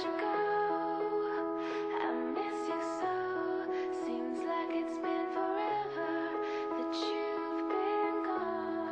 let you go. I miss you so. Seems like it's been forever that you've been gone.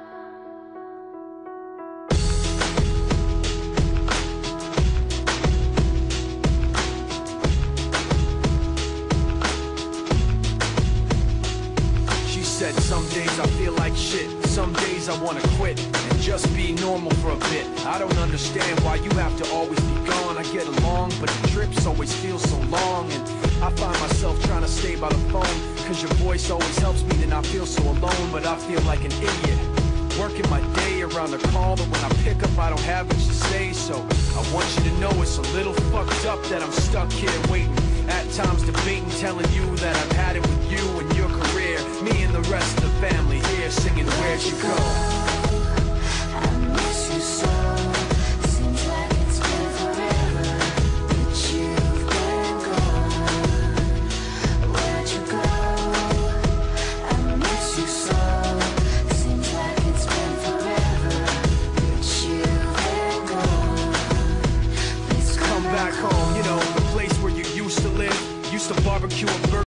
She said some days I feel like shit, some days I wanna quit and just be normal for a bit. I don't understand why you have to always be gone. I get along, but the trips always feel so long. And I find myself trying to stay by the phone, cause your voice always helps me to not feel so alone. But I feel like an idiot, working my day around the call, but when I pick up I don't have much to say. So I want you to know it's a little fucked up that I'm stuck here waiting, at times debating, telling you that I've had it with you and your career. Me and the rest of the family here singing Where'd You Go?